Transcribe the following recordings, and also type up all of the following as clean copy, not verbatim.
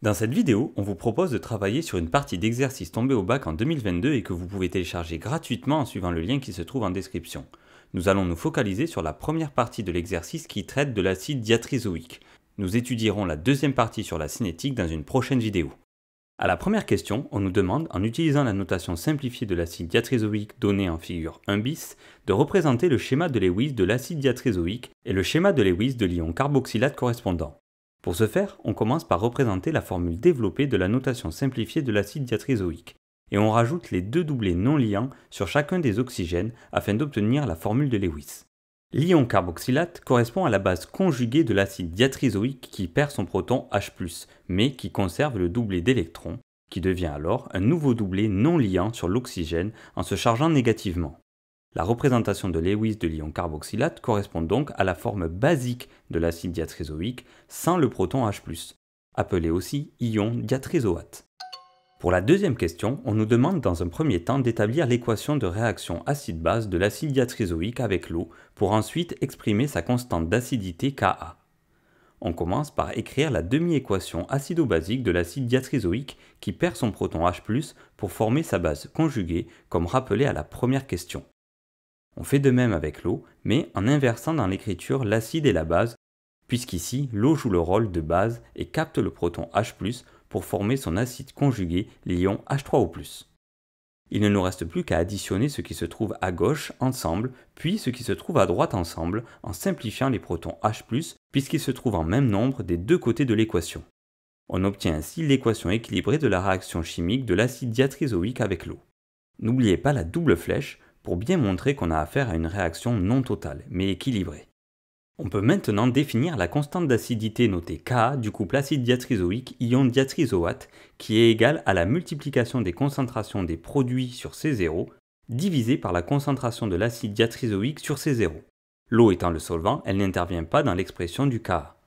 Dans cette vidéo, on vous propose de travailler sur une partie d'exercice tombé au bac en 2022 et que vous pouvez télécharger gratuitement en suivant le lien qui se trouve en description. Nous allons nous focaliser sur la première partie de l'exercice qui traite de l'acide diatrisoïque. Nous étudierons la deuxième partie sur la cinétique dans une prochaine vidéo. À la première question, on nous demande, en utilisant la notation simplifiée de l'acide diatrisoïque donnée en figure 1 bis, de représenter le schéma de Lewis de l'acide diatrisoïque et le schéma de Lewis de l'ion carboxylate correspondant. Pour ce faire, on commence par représenter la formule développée de la notation simplifiée de l'acide diatrisoïque, et on rajoute les deux doublés non liants sur chacun des oxygènes afin d'obtenir la formule de Lewis. L'ion carboxylate correspond à la base conjuguée de l'acide diatrisoïque qui perd son proton H+, mais qui conserve le doublé d'électrons, qui devient alors un nouveau doublé non liant sur l'oxygène en se chargeant négativement. La représentation de Lewis de l'ion carboxylate correspond donc à la forme basique de l'acide diatrisoïque sans le proton H+, appelé aussi ion diatrisoate. Pour la deuxième question, on nous demande dans un premier temps d'établir l'équation de réaction acide-base de l'acide diatrisoïque avec l'eau pour ensuite exprimer sa constante d'acidité Ka. On commence par écrire la demi-équation acido-basique de l'acide diatrisoïque qui perd son proton H+, pour former sa base conjuguée comme rappelé à la première question. On fait de même avec l'eau, mais en inversant dans l'écriture l'acide et la base, puisqu'ici l'eau joue le rôle de base et capte le proton H+, pour former son acide conjugué, l'ion H3O+. Il ne nous reste plus qu'à additionner ce qui se trouve à gauche ensemble, puis ce qui se trouve à droite ensemble, en simplifiant les protons H+, puisqu'ils se trouvent en même nombre des deux côtés de l'équation. On obtient ainsi l'équation équilibrée de la réaction chimique de l'acide diatrisoïque avec l'eau. N'oubliez pas la double flèche, pour bien montrer qu'on a affaire à une réaction non totale, mais équilibrée. On peut maintenant définir la constante d'acidité notée Ka du couple acide diatrisoïque ion diatrisoate, qui est égale à la multiplication des concentrations des produits sur C0, divisée par la concentration de l'acide diatrisoïque sur C0. L'eau étant le solvant, elle n'intervient pas dans l'expression du Ka.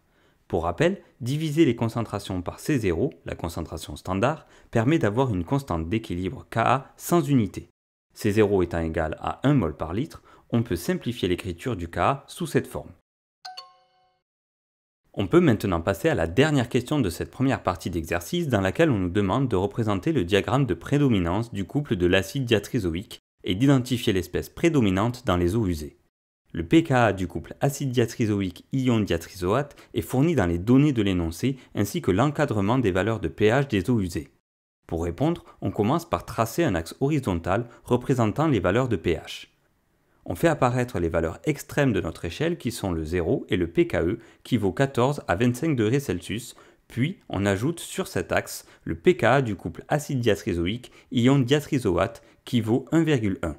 Pour rappel, diviser les concentrations par C0, la concentration standard, permet d'avoir une constante d'équilibre Ka sans unité. C0 étant égal à 1 mol par litre, on peut simplifier l'écriture du Ka sous cette forme. On peut maintenant passer à la dernière question de cette première partie d'exercice dans laquelle on nous demande de représenter le diagramme de prédominance du couple de l'acide diatrisoïque et d'identifier l'espèce prédominante dans les eaux usées. Le pKa du couple acide diatrisoïque ion diatrisoate est fourni dans les données de l'énoncé ainsi que l'encadrement des valeurs de pH des eaux usées. Pour répondre, on commence par tracer un axe horizontal représentant les valeurs de pH. On fait apparaître les valeurs extrêmes de notre échelle qui sont le 0 et le pKe qui vaut 14 à 25 degrés Celsius, puis on ajoute sur cet axe le pKa du couple acide diatrisoïque ion diatrisoate qui vaut 1,1.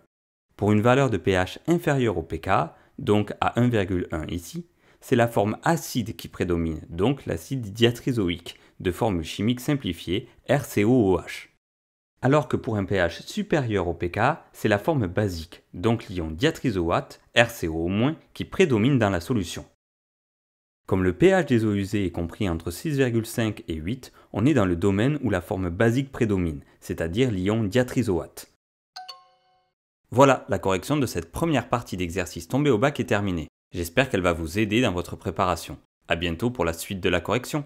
Pour une valeur de pH inférieure au pKa, donc à 1,1 ici, c'est la forme acide qui prédomine, donc l'acide diatrisoïque, de formule chimique simplifiée RCOOH. Alors que pour un pH supérieur au pKa, c'est la forme basique, donc l'ion diatrisoate, RCO-, qui prédomine dans la solution. Comme le pH des eaux usées est compris entre 6,5 et 8, on est dans le domaine où la forme basique prédomine, c'est-à-dire l'ion diatrisoate. Voilà, la correction de cette première partie d'exercice tombé au bac est terminée. J'espère qu'elle va vous aider dans votre préparation. À bientôt pour la suite de la correction.